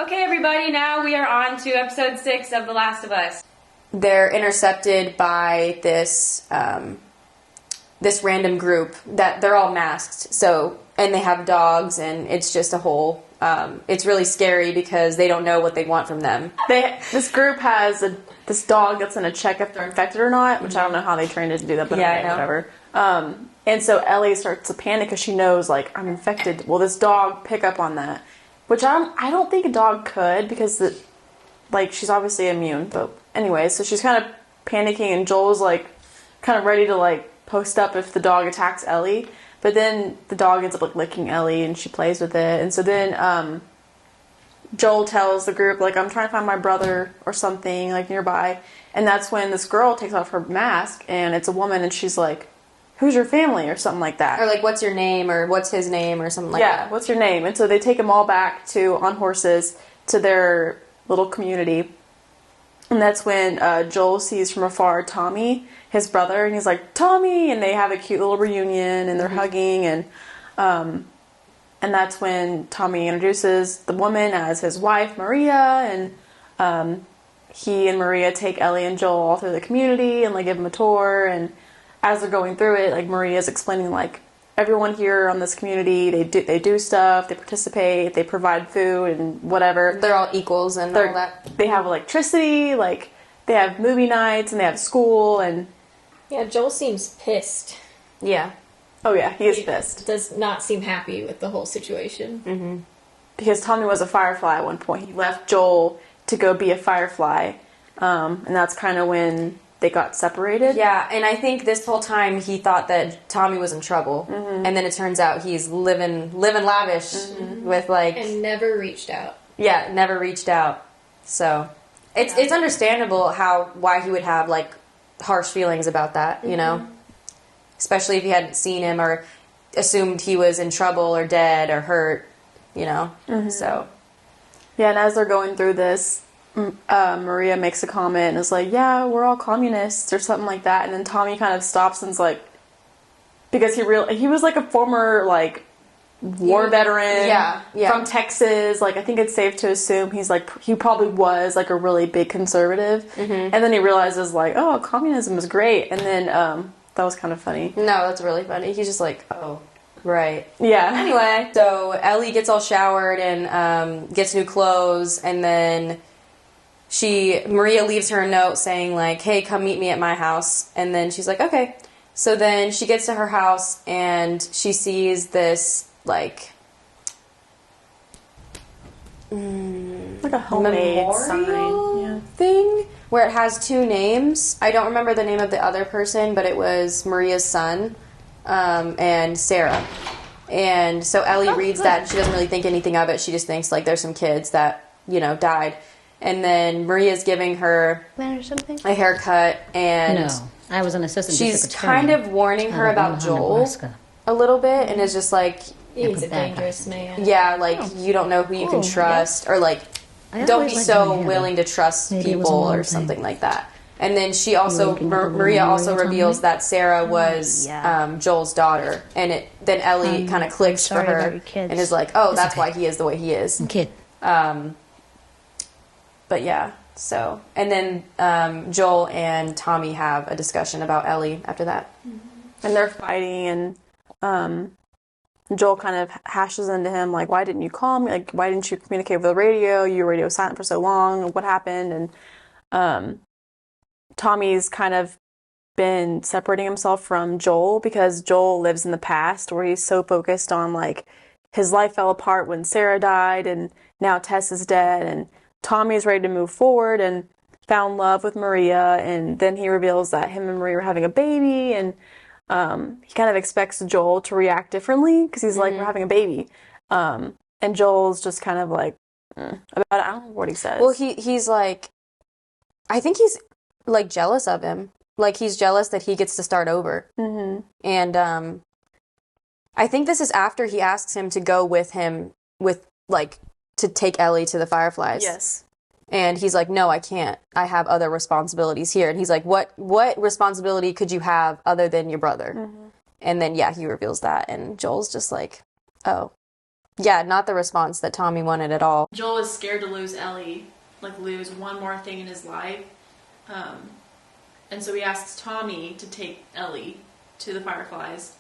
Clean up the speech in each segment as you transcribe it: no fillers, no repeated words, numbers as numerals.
Okay, everybody, now we are on to episode 6 of The Last of Us. They're intercepted by this this random group that they're all masked. So, and they have dogs, and it's just a whole. It's really scary because they don't know what they want from them. This group has this dog that's going to check if they're infected or not, which I don't know how they trained it to do that, but okay, whatever. And so Ellie starts to panic because she knows, like, I'm infected. Will this dog pick up on that? Which I don't think a dog could because, she's obviously immune. But anyway, so she's kind of panicking, and Joel's, like, kind of ready to, like, post up if the dog attacks Ellie. But then the dog ends up, like, licking Ellie, and she plays with it. And so then Joel tells the group, like, I'm trying to find my brother or something, like, nearby. And that's when this girl takes off her mask, and it's a woman, and she's like, who's your family, or something like that. Or, like, what's your name, or what's his name, or something like that. Yeah, what's your name? And so they take them all back on horses to their little community. And that's when Joel sees from afar Tommy, his brother, and he's like, Tommy! And they have a cute little reunion, and they're hugging, and that's when Tommy introduces the woman as his wife, Maria, and he and Maria take Ellie and Joel all through the community, and, like, give them a tour, and as they're going through it, like, Maria's explaining, like, everyone here on this community, they do stuff, they participate, they provide food and whatever. They're all equals and all that. They have electricity, like, they have movie nights, and they have school, and... Yeah, Joel seems pissed. Yeah. Oh, yeah, he is pissed. Does not seem happy with the whole situation. Mm-hmm. Because Tommy was a Firefly at one point. He left Joel to go be a Firefly, and that's kind of when they got separated. Yeah, and I think this whole time he thought that Tommy was in trouble, and then it turns out he's living lavish with, like... And never reached out. Yeah, never reached out. So, it's understandable why he would have, like, harsh feelings about that, you know? Especially if he hadn't seen him or assumed he was in trouble or dead or hurt, you know? So... Yeah, and as they're going through this, Maria makes a comment and is like, yeah, we're all communists or something like that. And then Tommy kind of stops and's like, because he was like a former, like, war veteran from Texas. Like, I think it's safe to assume he probably was, like, a really big conservative. And then he realizes, like, oh, communism is great. And then that was kind of funny. No, that's really funny. He's just like, oh, right. Yeah. Anyway, so Ellie gets all showered and gets new clothes, and then Maria leaves her a note saying, like, hey, come meet me at my house. And then she's like, okay. So then she gets to her house, and she sees this, like a homemade sign thing where it has 2 names. I don't remember the name of the other person, but it was Maria's son and Sarah. And so Ellie reads that, and she doesn't really think anything of it. She just thinks, like, there's some kids that, you know, died. And then Maria's giving her a haircut, and no, I was an assistant. She's kind of warning her about Joel a little bit, and is just like, he's a dangerous man. Yeah, like, you don't know who you can trust, or, like, don't be so willing to trust people or something like that. And then she also, Maria also reveals that Sarah was Joel's daughter, and then Ellie kind of clicks for her and is like, oh, that's why he is the way he is. Kid. But yeah, so, and then Joel and Tommy have a discussion about Ellie after that. And they're fighting, and Joel kind of hashes into him, like, why didn't you call me? Like, why didn't you communicate over the radio? You were radio silent for so long. What happened? And Tommy's kind of been separating himself from Joel because Joel lives in the past where he's so focused on, like, his life fell apart when Sarah died, and now Tess is dead, and Tommy's ready to move forward and found love with Maria, and then he reveals that him and Maria are having a baby, and he kind of expects Joel to react differently because he's like, we're having a baby. And Joel's just kind of like, about it. I don't know what he says. Well, he's like, I think he's, like, jealous of him. Like, he's jealous that he gets to start over. And I think this is after he asks him to go with him to take Ellie to the Fireflies. Yes. And he's like, no, I can't. I have other responsibilities here. And he's like, what responsibility could you have other than your brother? And then, yeah, he reveals that. And Joel's just like, oh. Yeah, not the response that Tommy wanted at all. Joel is scared to lose Ellie, like lose one more thing in his life. And so he asks Tommy to take Ellie to the Fireflies.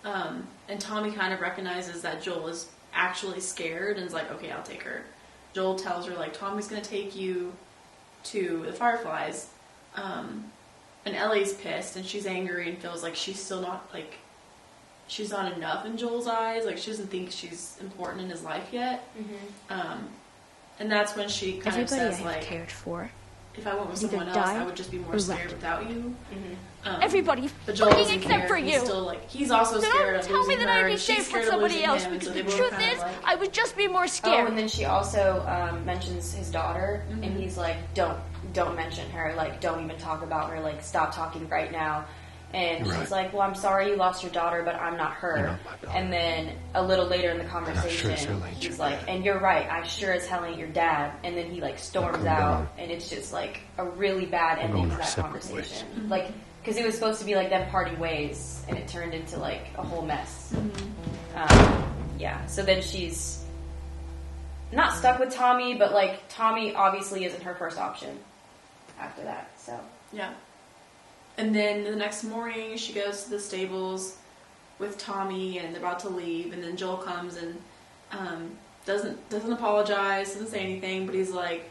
And Tommy kind of recognizes that Joel is actually scared and is like, okay, I'll take her. Joel tells her, like, Tommy's going to take you to the Fireflies. And Ellie's pissed and she's angry and feels like she's still not, like, she's not enough in Joel's eyes. Like, she doesn't think she's important in his life yet. And that's when she kind of says, like, cared for. If I went with someone else, I would just be more scared without you. Everybody but Joel fucking doesn't except care. for He's you. still like, he's also scared of Tell me losing that her, I'd be and she's safe scared with of somebody losing else him, and because so the they both truth kind of is, like, I would just be more Oh, scared. and then she also mentions his daughter, and he's like, don't mention her, like, don't even talk about her, like, stop talking right now. And she's like, well, I'm sorry you lost your daughter, but I'm not her. And then a little later in the conversation, he's like, and you're right, I sure as hell ain't your dad. And then he, like, storms out, and it's just, like, a really bad ending to that conversation. Like, because it was supposed to be, like, them parting ways, and it turned into, like, a whole mess. Yeah, so then she's not stuck with Tommy, but, like, Tommy obviously isn't her first option after that, so. yeah. And then the next morning, she goes to the stables with Tommy, and they're about to leave. And then Joel comes and doesn't apologize, doesn't say anything, but he's like,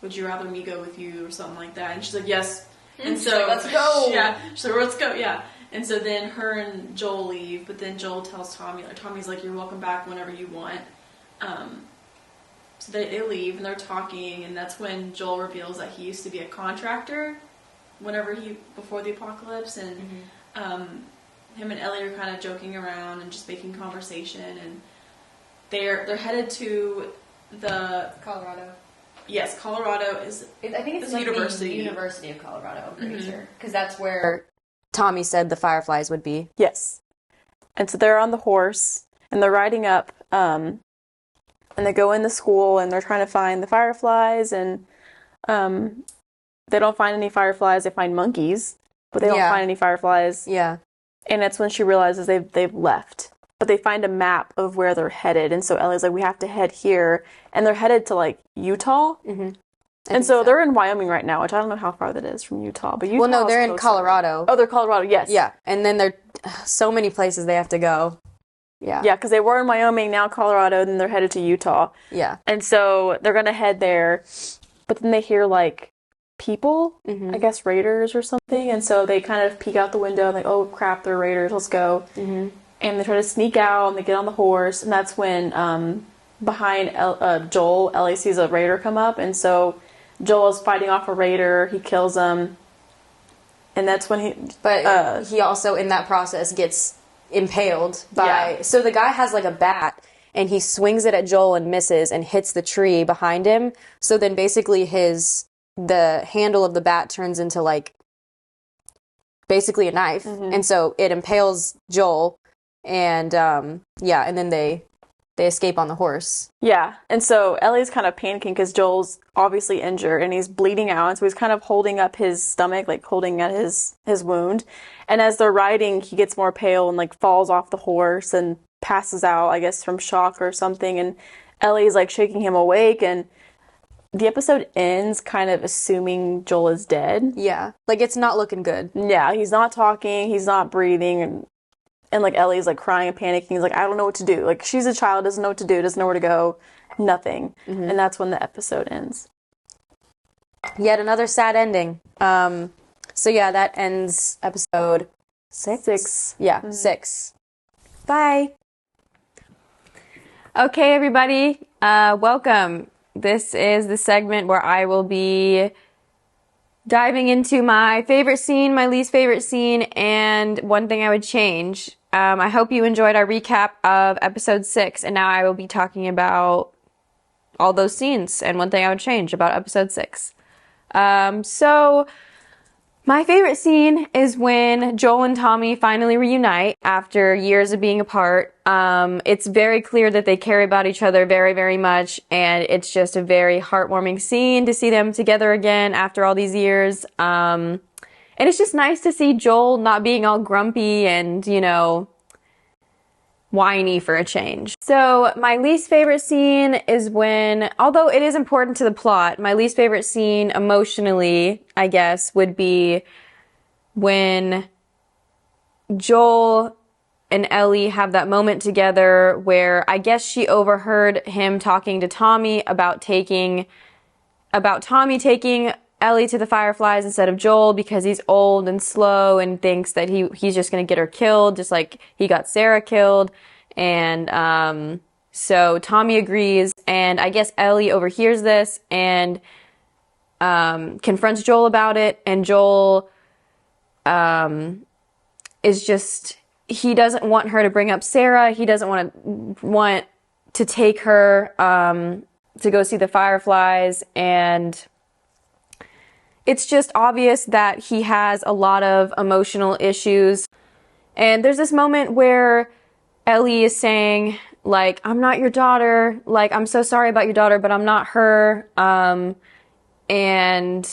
"Would you rather me go with you?" or something like that. And she's like, "Yes." And so like, "Let's go." Yeah, she's like, "Let's go." Yeah. And so then her and Joel leave, but then Joel tells Tommy, like, Tommy's like, "You're welcome back whenever you want." So they leave and they're talking, and that's when Joel reveals that he used to be a contractor. Before the apocalypse, and him and Ellie are kind of joking around and just making conversation, and they're headed to the Colorado. Yes, Colorado is. I think it's like university. the University of Colorado, I'm pretty sure. Because that's where Tommy said the Fireflies would be. Yes, and so they're on the horse and they're riding up, and they go in the school and they're trying to find the Fireflies, and they don't find any fireflies. They find monkeys, but they don't find any fireflies. Yeah. And that's when she realizes they've left. But they find a map of where they're headed. And so Ellie's like, we have to head here. And they're headed to, like, Utah. And so they're in Wyoming right now, which I don't know how far that is from Utah. But Utah. Well, no, they're in Colorado. Oh, they're Colorado, yes. Yeah. And then there so many places they have to go. Yeah. Yeah, because they were in Wyoming, now Colorado, then they're headed to Utah. Yeah. And so they're going to head there. But then they hear, like, people, I guess raiders or something, and so they kind of peek out the window like, oh crap, they're raiders, let's go. And they try to sneak out and they get on the horse, and that's when behind Joel, Ellie sees a raider come up, and so Joel is fighting off a raider, he kills him, and that's when he also in that process gets impaled by so the guy has like a bat and he swings it at Joel and misses and hits the tree behind him, so then basically the handle of the bat turns into like basically a knife, and so it impales Joel, and and then they escape on the horse. Yeah, and so Ellie's kind of panicking because Joel's obviously injured and he's bleeding out, and so he's kind of holding up his stomach, like holding at his wound, and as they're riding, he gets more pale and like falls off the horse and passes out, I guess from shock or something, and Ellie's like shaking him awake, and the episode ends kind of assuming Joel is dead. Yeah. Like, it's not looking good. Yeah, he's not talking, he's not breathing, and like, Ellie's, like, crying and panicking. He's like, I don't know what to do. Like, she's a child, doesn't know what to do, doesn't know where to go, nothing. And that's when the episode ends. Yet another sad ending. So, yeah, that ends episode 6. Yeah, 6. Bye. Okay, everybody, welcome. This is the segment where I will be diving into my favorite scene, my least favorite scene, and one thing I would change. I hope you enjoyed our recap of episode 6, and now I will be talking about all those scenes and one thing I would change about episode 6. So my favorite scene is when Joel and Tommy finally reunite after years of being apart. It's very clear that they care about each other very, very much, and it's just a very heartwarming scene to see them together again after all these years. And it's just nice to see Joel not being all grumpy and, whiny for a change. So my least favorite scene is when, although it is important to the plot, my least favorite scene emotionally, I guess, would be when Joel and Ellie have that moment together where I guess she overheard him talking to Tommy about Tommy taking Ellie to the Fireflies instead of Joel because he's old and slow and thinks that he's just going to get her killed, just like he got Sarah killed. And so Tommy agrees, and I guess Ellie overhears this and confronts Joel about it, and Joel is just, he doesn't want her to bring up Sarah. He doesn't want to take her to go see the Fireflies, and it's just obvious that he has a lot of emotional issues. And there's this moment where Ellie is saying, like, I'm not your daughter, like, I'm so sorry about your daughter, but I'm not her, and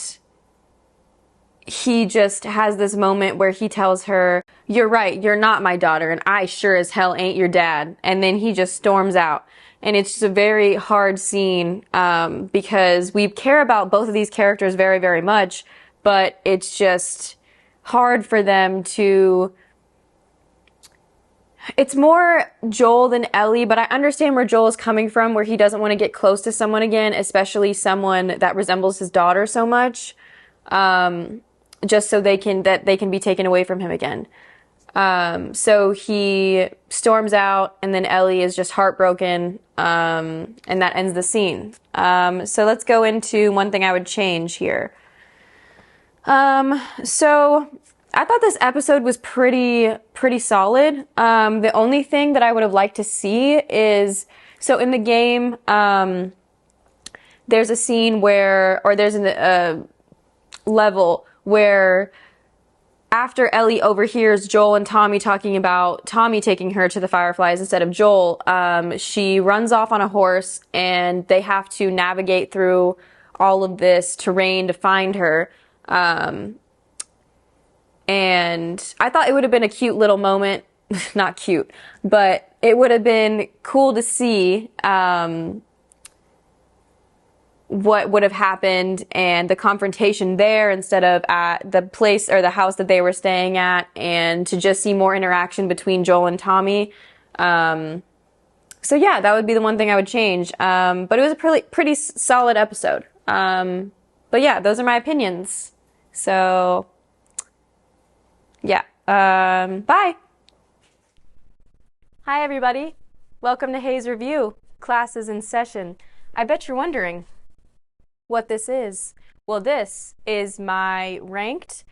he just has this moment where he tells her, you're right, you're not my daughter, and I sure as hell ain't your dad. And then he just storms out. And it's just a very hard scene, because we care about both of these characters very, very much, but it's just hard for them to... It's more Joel than Ellie, but I understand where Joel is coming from, where he doesn't want to get close to someone again, especially someone that resembles his daughter so much, just so they can be taken away from him again. So he storms out, and then Ellie is just heartbroken, and that ends the scene. So let's go into one thing I would change here. So I thought this episode was pretty solid. The only thing that I would have liked to see is, so in the game, there's a scene where, or there's a level where after Ellie overhears Joel and Tommy talking about Tommy taking her to the Fireflies instead of Joel, she runs off on a horse, and they have to navigate through all of this terrain to find her. And I thought it would have been a cute little moment. Not cute, but it would have been cool to see what would have happened and the confrontation there instead of at the place or the house that they were staying at, and to just see more interaction between Joel and Tommy. So yeah, that would be the one thing I would change. But it was a pretty solid episode. But yeah, those are my opinions. So yeah, bye. Hi everybody. Welcome to Hayes Review. Class is in session. I bet you're wondering what this is. Well, this is my ranked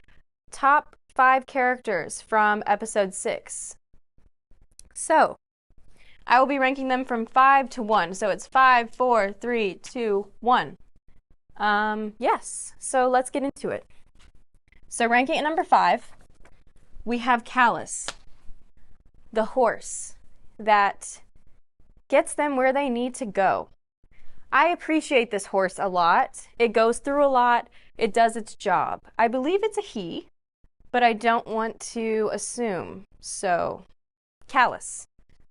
top 5 characters from episode 6. So, I will be ranking them from 5 to 1. So it's 5, 4, 3, 2, 1. Yes. So let's get into it. So ranking at number 5, we have Callus, the horse that gets them where they need to go. I appreciate this horse a lot. It goes through a lot. It does its job. I believe it's a he, but I don't want to assume. So, Callus,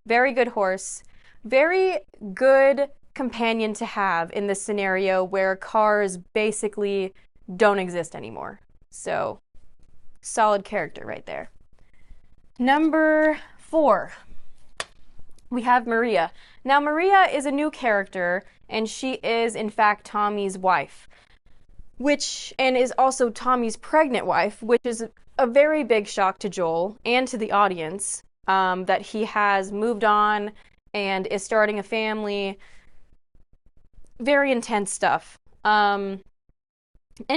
very good horse. Very good companion to have in this scenario where cars basically don't exist anymore. So, solid character right there. Number 4, we have Maria. Now, Maria is a new character, and she is, in fact, Tommy's wife, and is also Tommy's pregnant wife, which is a very big shock to Joel and to the audience, that he has moved on and is starting a family. Very intense stuff. And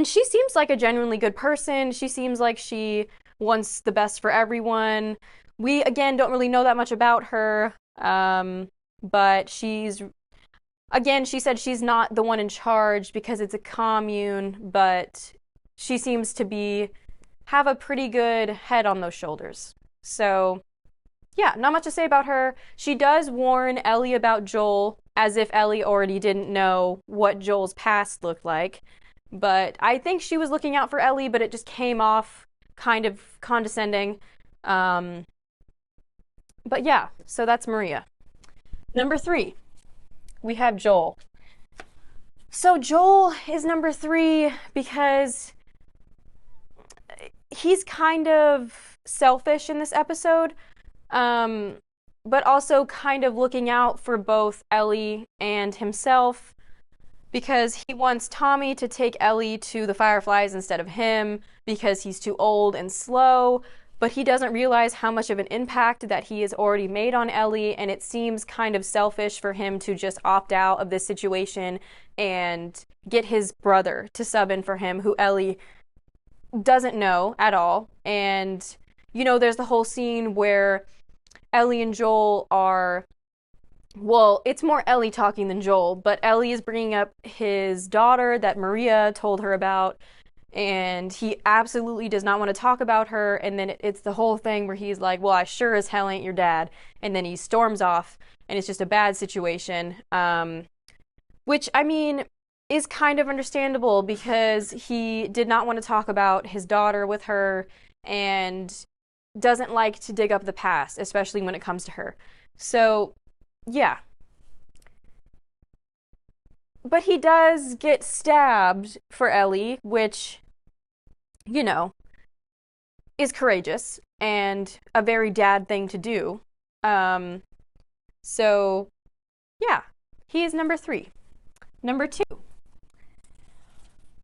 she seems like a genuinely good person. She seems like she wants the best for everyone. We, again, don't really know that much about her, but she said she's not the one in charge because it's a commune, but she seems to have a pretty good head on those shoulders. So, yeah, not much to say about her. She does warn Ellie about Joel, as if Ellie already didn't know what Joel's past looked like. But I think she was looking out for Ellie, but it just came off kind of condescending. But yeah, so that's Maria. Number 3, we have Joel. So Joel is number 3 because he's kind of selfish in this episode, but also kind of looking out for both Ellie and himself, because he wants Tommy to take Ellie to the Fireflies instead of him because he's too old and slow, but he doesn't realize how much of an impact that he has already made on Ellie, and it seems kind of selfish for him to just opt out of this situation and get his brother to sub in for him, who Ellie doesn't know at all. And, you know, there's the whole scene where Ellie and Joel are, well, it's more Ellie talking than Joel, but Ellie is bringing up his daughter that Maria told her about, and he absolutely does not want to talk about her, and then it's the whole thing where he's like, well, I sure as hell ain't your dad, and then he storms off, and it's just a bad situation, which, I mean, is kind of understandable because he did not want to talk about his daughter with her and doesn't like to dig up the past, especially when it comes to her. So, yeah. But he does get stabbed for Ellie, which, you know, is courageous and a very dad thing to do. So, yeah, he is number 3. Number 2,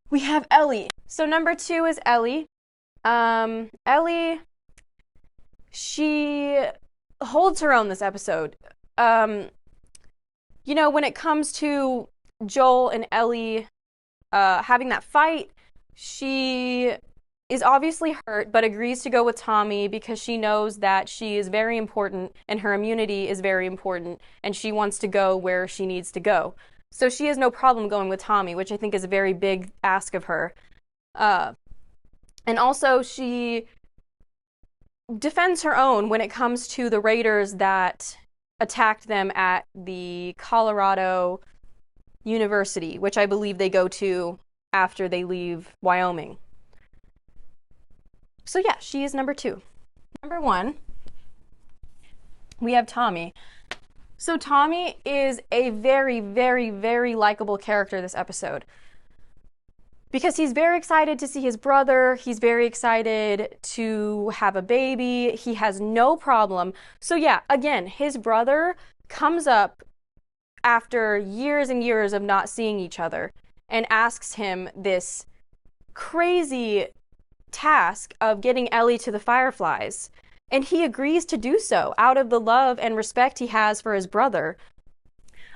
we have Ellie. So number 2 is Ellie. Ellie, she holds her own this episode. You know, when it comes to Joel and Ellie having that fight, she is obviously hurt, but agrees to go with Tommy because she knows that she is very important and her immunity is very important, and she wants to go where she needs to go. So she has no problem going with Tommy, which I think is a very big ask of her. And also she defends her own when it comes to the raiders that attacked them at the Colorado University, which I believe they go to after they leave Wyoming. So yeah, she is number 2. Number 1, we have Tommy. So Tommy is a very, very, very likable character this episode, because he's very excited to see his brother. He's very excited to have a baby. He has no problem. So yeah, again, his brother comes up after years and years of not seeing each other and asks him this crazy task of getting Ellie to the Fireflies. And he agrees to do so out of the love and respect he has for his brother.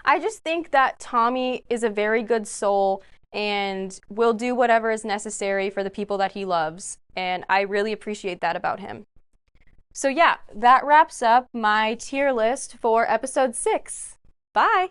I just think that Tommy is a very good soul and will do whatever is necessary for the people that he loves. And I really appreciate that about him. So yeah, that wraps up my tier list for episode 6. Bye!